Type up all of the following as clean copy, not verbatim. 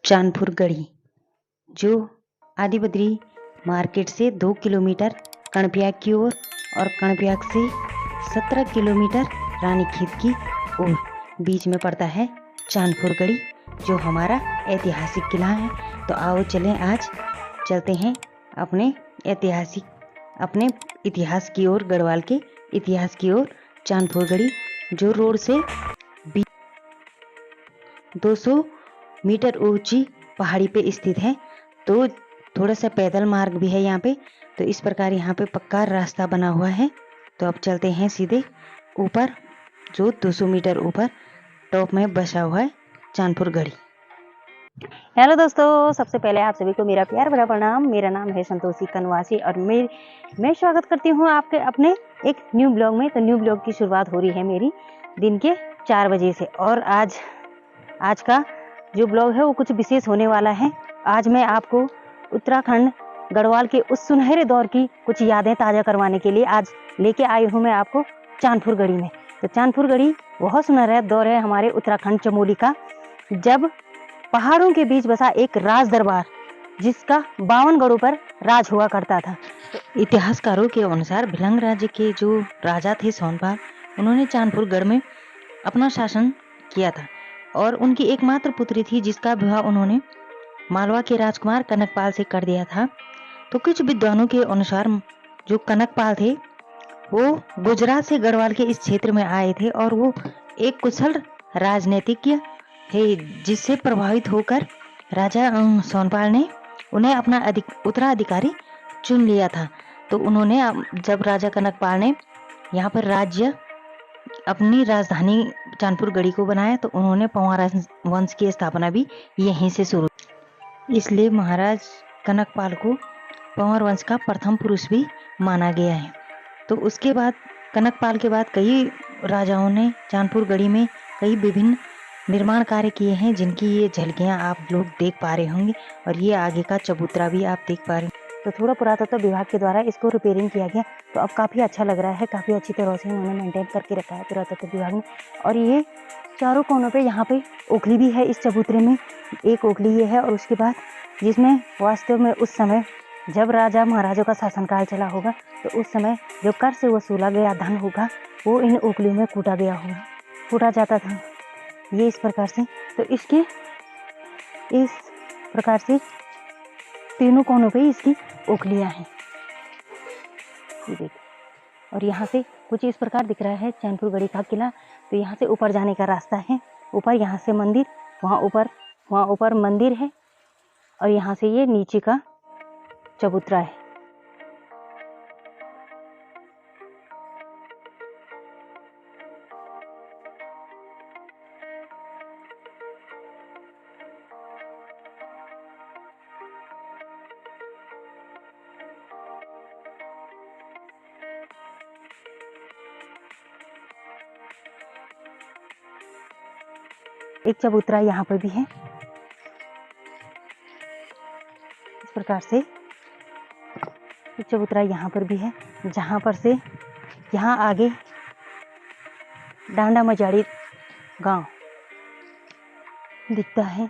चांदपुर गढ़ी, जो आदिबद्री मार्केट से 2 किलोमीटर कणप्याग की ओर और कणप्याग से 17 किलोमीटर रानीखेत की ओर बीच में पड़ता है चांदपुर गढ़ी, जो हमारा ऐतिहासिक किला है। तो आओ चलें, आज चलते हैं अपने इतिहास की ओर, गढ़वाल के इतिहास की ओर। चांदपुर गढ़ी जो रोड से 200 मीटर ऊंची पहाड़ी पे स्थित है, तो थोड़ा सा पैदल मार्ग भी है यहाँ पे। तो इस प्रकार यहाँ पे पक्का रास्ता बना हुआ है। तो अब चलते हैं सीधे ऊपर, जो 200 मीटर ऊपर टॉप में बसा हुआ है चांदपुर गढ़ी। हेलो दोस्तों, सबसे पहले आप सभी को मेरा प्यार भरा प्रणाम। मेरा नाम है संतोषी कनवासी और मैं स्वागत करती हूँ आपके अपने एक न्यू ब्लॉग में। तो न्यू ब्लॉग की शुरुआत हो रही है मेरी दिन के 4 बजे से, और आज का जो ब्लॉग है वो कुछ विशेष होने वाला है। आज मैं आपको उत्तराखंड गढ़वाल के उस सुनहरे दौर की कुछ यादें ताज़ा करवाने के लिए आज लेके आई हूँ मैं आपको चांदपुर गढ़ी में। तो चांदपुर गढ़ी बहुत सुनहरा दौर है हमारे उत्तराखंड चमोली का, जब पहाड़ों के बीच बसा एक राज दरबार जिसका 52 गढ़ों पर राज हुआ करता था। इतिहासकारों के अनुसार भिलंग राज्य के जो राजा थे सोनपाल, उन्होंने चांदपुर गढ़ में अपना शासन किया था और उनकी एकमात्र पुत्री थी जिसका विवाह उन्होंने मालवा के राजकुमार कनकपाल से कर दिया था। तो कुछ विद्वानों के अनुसार जो कनकपाल थे वो गुजरात से गढ़वाल के इस क्षेत्र में आए थे और वो एक कुशल राजनीतिज्ञ थे, जिससे प्रभावित होकर राजा सोनपाल ने उन्हें अपना उत्तराधिकारी चुन लिया था। तो उन्होंने जब राजा कनकपाल ने यहाँ पर अपनी राजधानी चांदपुर गढ़ी को बनाया, तो उन्होंने पंवार वंश की स्थापना भी यहीं से शुरू, इसलिए महाराज कनकपाल को पंवार वंश का प्रथम पुरुष भी माना गया है। तो उसके बाद कनकपाल के बाद कई राजाओं ने चांदपुर गढ़ी में कई विभिन्न निर्माण कार्य किए हैं, जिनकी ये झलकियाँ आप लोग देख पा रहे होंगे, और ये आगे का चबूतरा भी आप देख पा रहे हैं। तो थोड़ा पुरातत्व विभाग के द्वारा इसको रिपेयरिंग किया गया, तो अब काफ़ी अच्छा लग रहा है, काफ़ी अच्छी तरह से उन्होंने मेंटेन करके रखा है पुरातत्व विभाग ने। और ये चारों कोनों पे यहाँ पे ओखली भी है, इस चबूतरे में एक ओखली ये है, और उसके बाद जिसमें वास्तव में उस समय जब राजा महाराजों का शासनकाल चला होगा, तो उस समय जो कर से वसूला गया धन होगा वो इन ओखलियों में कूटा जाता था, ये इस प्रकार से। तो इसके इस प्रकार से तीनों कोनों पे इसकी ओखलियां हैं, ये देखिए। और यहाँ से कुछ इस प्रकार दिख रहा है चांदपुर गढ़ी का किला। तो यहाँ से ऊपर जाने का रास्ता है, ऊपर यहाँ से मंदिर, वहाँ ऊपर मंदिर है, और यहाँ से ये नीचे का चबूतरा है। एक चबूतरा यहाँ पर भी है, इस प्रकार से एक चबूतरा यहाँ पर भी है, जहाँ पर से यहाँ आगे डांडा मजाड़ी गांव दिखता है।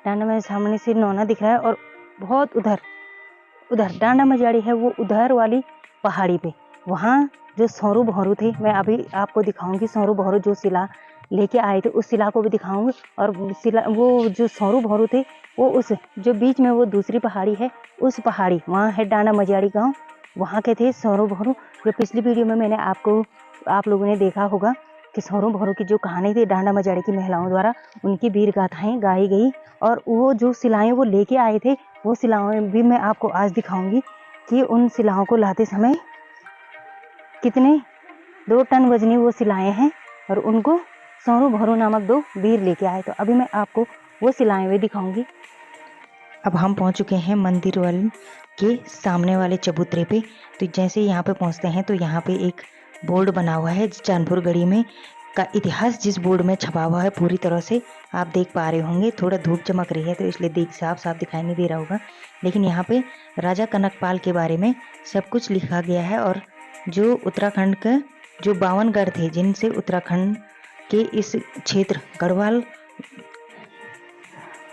डांडा में सामने से नौना दिख रहा है, और बहुत उधर डांडा मजाड़ी है, वो उधर वाली पहाड़ी पे, वहाँ जो सौरू भौरू थे, मैं अभी आपको दिखाऊंगी। सौरू भौरू जो शिला लेके आए थे, उस शिला को भी दिखाऊंगी। और वो जो सौरू भौरू थे, वो उस जो बीच में वो दूसरी पहाड़ी है, उस पहाड़ी वहाँ है डांडा मजाड़ी गांव, वहाँ के थे सौरू भौरू। जो पिछली वीडियो में मैंने आप लोगों ने देखा होगा कि सौरू भौरू की जो कहानी थी डांडा मजाड़ी की महिलाओं द्वारा, उनकी वीर गाथाएं गाई गई, और वो जो शिलाएं वो लेके आए थे, वो शिलाएं भी मैं आपको आज दिखाऊंगी कि उन शिलाओं को लाते समय कितने 2 टन वजनी वो शिलाएं हैं, और उनको सौरू भौरू नामक 2 वीर लेके आए। तो अभी मैं आपको वो शिलाएं भी दिखाऊंगी। अब हम पहुंच चुके हैं मंदिर वाले के सामने वाले चबूतरे पे। तो जैसे यहाँ पे पहुंचते हैं, तो यहाँ पे एक बोर्ड बना हुआ है चांदपुर गढ़ी में का इतिहास, जिस बोर्ड में छपा हुआ है पूरी तरह से आप देख पा रहे होंगे। थोड़ा धूप चमक रही है तो इसलिए साफ दिखाई नहीं दे रहा होगा, लेकिन यहाँ पे राजा कनकपाल के बारे में सब कुछ लिखा गया है। और जो उत्तराखंड का जो 52 गढ़ थे, जिनसे उत्तराखंड के इस क्षेत्र गढ़वाल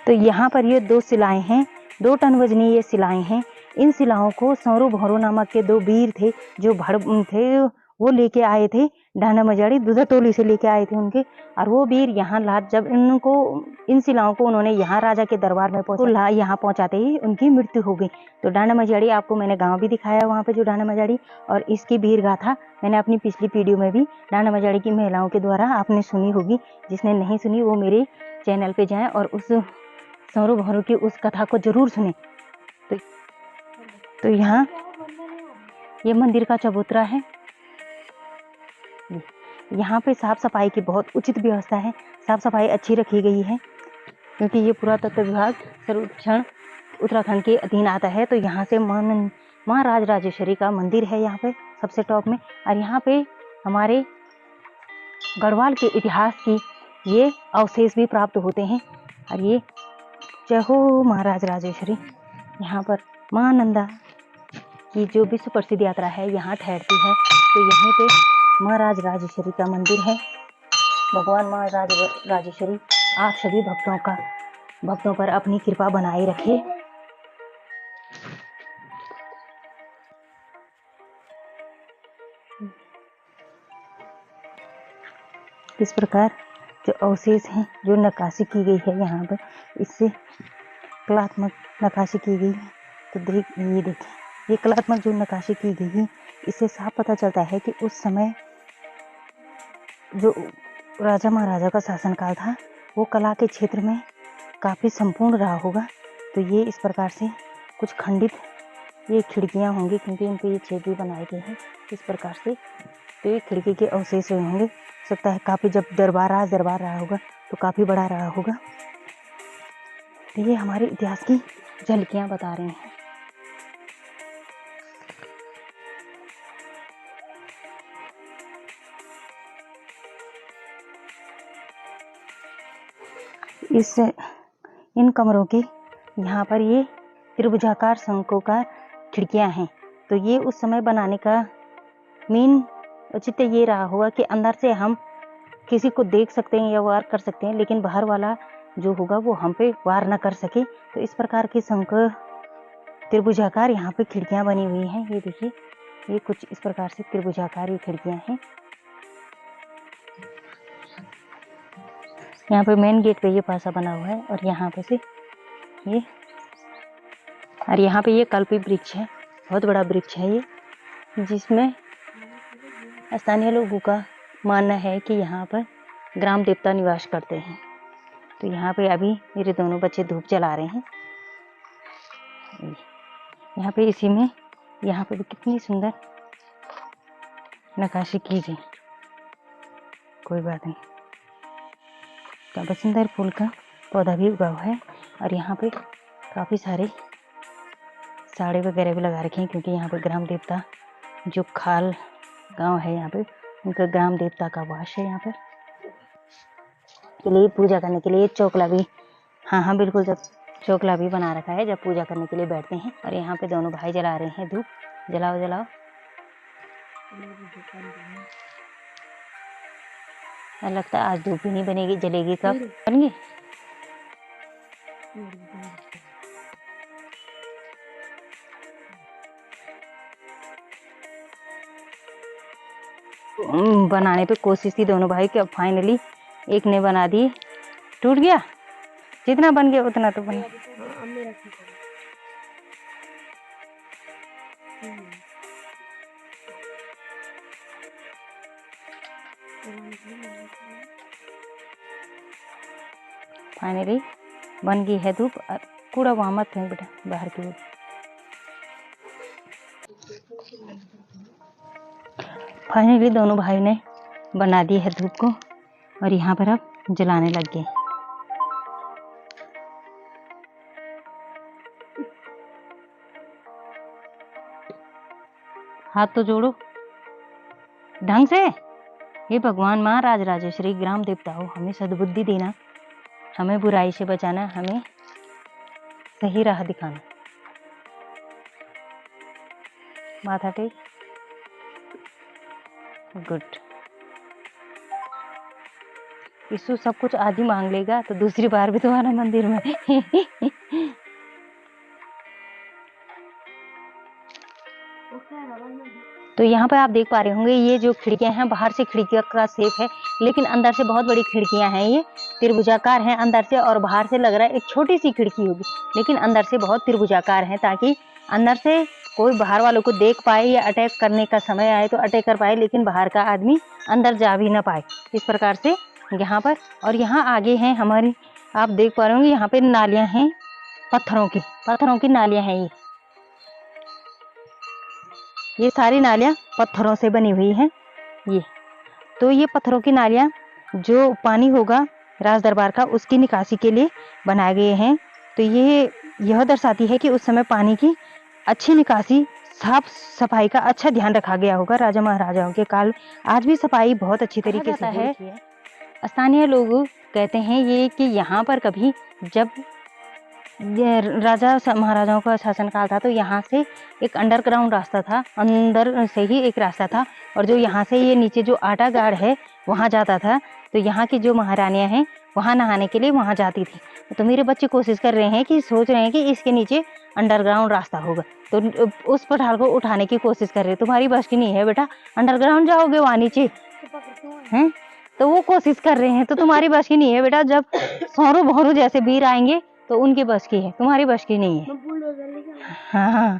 तो यहाँ पर ये 2 शिलाएं हैं, 2 टन वजनी ये शिलाएं हैं। इन शिलाओं को सौरू भौरू नामक के 2 वीर थे जो भड़ थे, वो लेके आए थे डांडा मजाड़ी दुधाटोली से लेके आए थे उनके। और वो वीर यहाँ लाद जब इनको इन शिलाओं को उन्होंने यहाँ राजा के दरबार में पहुँचा, यहाँ पहुँचाते ही उनकी मृत्यु हो गई। तो डांडा मजाड़ी आपको मैंने गाँव भी दिखाया वहाँ पे जो डांडा मजाड़ी, और इसकी वीर गाथा मैंने अपनी पिछली वीडियो में भी डांडा मजाड़ी की महिलाओं के द्वारा आपने सुनी होगी। जिसने नहीं सुनी वो मेरे चैनल पे जाएं और उस सौरू भौरू की उस कथा को जरूर सुने। तो यहाँ ये मंदिर का चबूतरा है। यहाँ पे साफ सफाई की बहुत उचित व्यवस्था है, साफ सफाई अच्छी रखी गई है क्योंकि ये पुरातत्व विभाग सर्वेक्षण उत्तराखंड के अधीन आता है। तो यहाँ से माँ राजराजेश्वरी का मंदिर है यहाँ पे सबसे टॉप में। और यहाँ पे हमारे गढ़वाल के इतिहास की ये अवशेष भी प्राप्त होते हैं। और ये जय हो माँ राजराजेश्वरी। यहाँ पर माँ नंदा की जो विश्व प्रसिद्ध यात्रा है यहाँ ठहरती है। तो यहीं पे माँ राजराजेश्वरी का मंदिर है। भगवान माँ राजराजेश्वरी आप सभी भक्तों पर अपनी कृपा बनाए रखे। इस प्रकार जो अवशेष हैं, जो नक्काशी की गई है यहाँ पर, इससे कलात्मक नक्काशी की गई है। तो ये देखें, ये कलात्मक जो नक्काशी की गई है, इससे साफ पता चलता है कि उस समय जो राजा महाराजा का शासनकाल था वो कला के क्षेत्र में काफ़ी संपूर्ण रहा होगा। तो ये इस प्रकार से कुछ खंडित ये खिड़कियाँ होंगी क्योंकि इन पे ये छेद भी बनाए गए हैं इस प्रकार से। तो ये खिड़की के अवशेष होंगे, सकता है काफ़ी जब दरबार रहा होगा तो काफ़ी बड़ा रहा होगा। तो ये हमारे इतिहास की झलकियाँ बता रहे हैं। इन कमरों के यहाँ पर ये त्रिभुजाकार शंकोकार खिड़कियाँ हैं। तो ये उस समय बनाने का मेन औचित्य ये रहा होगा कि अंदर से हम किसी को देख सकते हैं या वार कर सकते हैं, लेकिन बाहर वाला जो होगा वो हम पे वार न कर सके। तो इस प्रकार के शंख त्रिभुजाकार यहाँ पे खिड़कियाँ बनी हुई हैं। ये देखिए, ये कुछ इस प्रकार से त्रिभुजाकार ये खिड़कियाँ हैं। यहाँ पे मेन गेट पे ये पासा बना हुआ है और यहाँ पे से ये, और यहाँ पे ये कल्पी वृक्ष है, बहुत बड़ा वृक्ष है ये, जिसमें स्थानीय लोगों का मानना है कि यहाँ पर ग्राम देवता निवास करते हैं। तो यहाँ पे अभी मेरे दोनों बच्चे धूप जला रहे हैं। यहाँ पे इसी में यहाँ पे भी कितनी सुंदर नक्काशी की गई। कोई बात नहीं, तो बसंतर फूल का पौधा भी उगा हुआ है और यहाँ पे काफ़ी सारे साड़े वगैरह भी लगा रखे हैं क्योंकि यहाँ पे ग्राम देवता जो खाल गांव है यहाँ पे उनका ग्राम देवता का वास है। यहाँ पर के लिए पूजा करने के लिए चौकला भी, हाँ बिल्कुल, जब चौकला भी बना रखा है जब पूजा करने के लिए बैठते हैं। और यहाँ पे दोनों भाई जला रहे हैं धूप। जलाओ जलाओ। लगता है आज धूप भी नहीं बनेगी, जलेगी कब बनेगी। बनाने पे कोशिश की दोनों भाई की, अब फाइनली एक ने बना दी। टूट गया, जितना बन गया उतना तो बना। फाइनली बन गई है धूप। कूड़ा वहाँ मत फेंक बेटा, बाहर की ओर। फाइनली दोनों भाई ने बना दी है धूप को और यहाँ पर अब जलाने लग गए। हाथ तो जोड़ो ढंग से। हे भगवान माँ राजराजेश्वरी ग्राम देवता हो, हमें सद्बुद्धि देना, हमें बुराई से बचाना, हमें सही राह दिखाना। माथा टेक। गुड। यीशु सब कुछ आज ही मांग लेगा तो दूसरी बार भी तुम्हारा मंदिर में तो यहाँ पे आप देख पा रहे होंगे ये जो खिड़कियां हैं, बाहर से खिड़कियों का शेप है, लेकिन अंदर से बहुत बड़ी खिड़कियां हैं। ये त्रिभुजाकार हैं अंदर से, और बाहर से लग रहा है एक छोटी सी खिड़की होगी, लेकिन अंदर से बहुत त्रिभुजाकार है, ताकि अंदर से कोई बाहर वालों को देख पाए या अटैक करने का समय आए तो अटैक कर पाए, लेकिन बाहर का आदमी अंदर जा भी ना पाए। इस प्रकार से यहाँ पर, और यहाँ आगे हैं हमारी, आप देख पा रहे होंगे यहाँ पे नालियां हैं, पत्थरों की नालियां हैं। ये सारी नालियां पत्थरों से बनी हुई हैं। ये पत्थरों की नालियां, जो पानी होगा राज दरबार का, उसकी निकासी के लिए बनाए गए हैं। तो यह दर्शाती है कि उस समय पानी की अच्छी निकासी, साफ सफाई का अच्छा ध्यान रखा गया होगा राजा महाराजाओं के काल। आज भी सफाई बहुत अच्छी तरीके से है। स्थानीय लोग कहते हैं ये कि यहाँ पर कभी जब राजा महाराजाओं का शासनकाल था तो यहाँ से एक अंडरग्राउंड रास्ता था, अंदर से ही एक रास्ता था, और जो यहाँ से ये नीचे जो आटा गाड़ है वहाँ जाता था। तो यहाँ की जो महारानियाँ हैं वहाँ नहाने के लिए वहाँ जाती थी। तो मेरे बच्चे कोशिश कर रहे हैं कि सोच रहे हैं कि इसके नीचे अंडरग्राउंड रास्ता होगा, तो उस पठार को उठाने की कोशिश कर रहे हैं। तुम्हारी बस की नहीं है बेटा, अंडरग्राउंड जाओगे वहाँ नीचे हैं, तो वो कोशिश कर रहे हैं। तो तुम्हारी बस की नहीं है बेटा, जब सौरू भौरू जैसे वीर आएंगे तो उनकी बस की है, तुम्हारी बस की नहीं है। हाँ,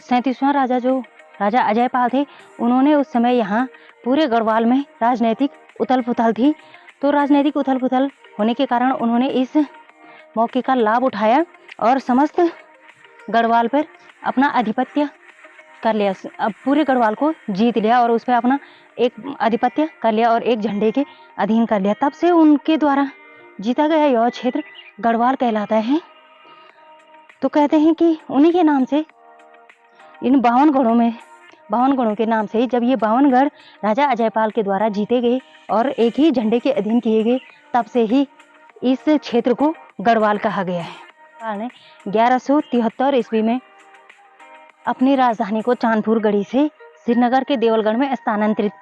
सैंतीसवां राजा जो राजा अजयपाल थे, उन्होंने उस समय यहाँ पूरे गढ़वाल में राजनीतिक उथल पुथल थी। तो राजनीतिक उथल पुथल होने के कारण उन्होंने इस मौके का लाभ उठाया और समस्त गढ़वाल पर अपना आधिपत्य कर लिया। अब पूरे गढ़वाल को जीत लिया और उस पर अपना एक आधिपत्य कर लिया और एक झंडे के अधीन कर लिया। तब से उनके द्वारा जीता गया यह क्षेत्र गढ़वाल कहलाता है। तो कहते हैं कि उन्हीं के नाम से इन 52 गढ़ों के नाम से, जब ये 52 गढ़ राजा अजयपाल के द्वारा जीते गए और एक ही झंडे के अधीन किए गए, तब से ही इस क्षेत्र को गढ़वाल कहा गया है। 1173 ईस्वी में अपनी राजधानी को चांदपुर गढ़ी से श्रीनगर के देवलगढ़ में स्थानांतरित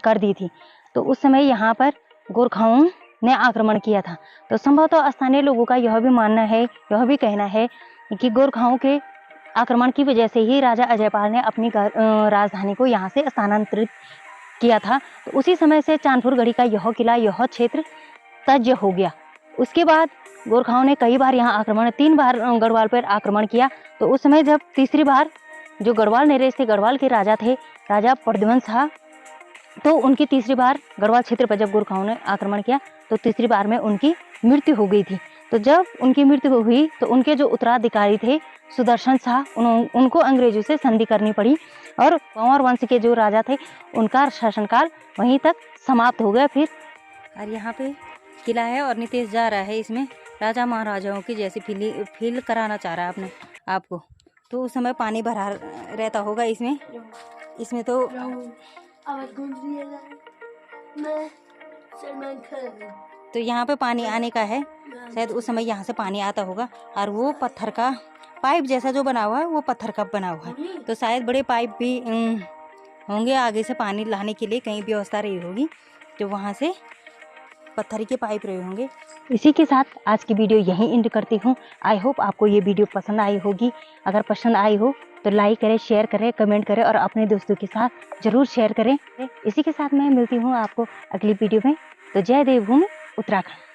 कर दी थी। तो उस समय यहाँ पर गोरखाओं ने आक्रमण किया था। तो संभवतः स्थानीय लोगों का यह भी मानना है, यह भी कहना है कि गोरखाओं के आक्रमण की वजह से ही राजा अजयपाल ने अपनी राजधानी को यहाँ से स्थानांतरित किया था। तो उसी समय से चांदपुर गढ़ी का यह किला, यह क्षेत्र तज्य हो गया। उसके बाद गोरखाओं ने कई बार यहाँ आक्रमण, 3 बार गढ़वाल पर आक्रमण किया। तो उस समय जब तीसरी बार जो गढ़वाल नरेश थे, गढ़वाल के राजा थे, राजा प्रद्युम्न शाह, तो उनकी तीसरी बार गढ़वाल क्षेत्र पर जब गोरखाओं ने आक्रमण किया तो तीसरी बार में उनकी मृत्यु हो गई थी। तो जब उनकी मृत्यु हुई तो उनके जो उत्तराधिकारी थे सुदर्शन शाह, उनको अंग्रेजों से संधि करनी पड़ी और पंवर वंश के जो राजा थे उनका शासनकाल वहीं तक समाप्त हो गया। फिर और यहाँ पे किला है और नितेश जा रहा है इसमें राजा महाराजाओं की जैसी फील कराना चाह रहा है अपने आपको। तो उस समय पानी भरा रहता होगा इसमें तो यहाँ पे पानी आने का है, शायद उस समय यहाँ से पानी आता होगा। और वो पत्थर का पाइप जैसा जो बना हुआ है वो पत्थर का बना हुआ है। तो शायद बड़े पाइप भी होंगे आगे से पानी लाने के लिए, कहीं व्यवस्था रही होगी तो वहाँ से पत्थर के पाइप रहे होंगे। इसी के साथ आज की वीडियो यहीं एंड करती हूँ। आई होप आपको ये वीडियो पसंद आई होगी। अगर पसंद आई हो तो लाइक करें, शेयर करें, कमेंट करें और अपने दोस्तों के साथ जरूर शेयर करें। इसी के साथ मैं मिलती हूँ आपको अगली वीडियो में। तो जय देवभूमि उत्तराखंड।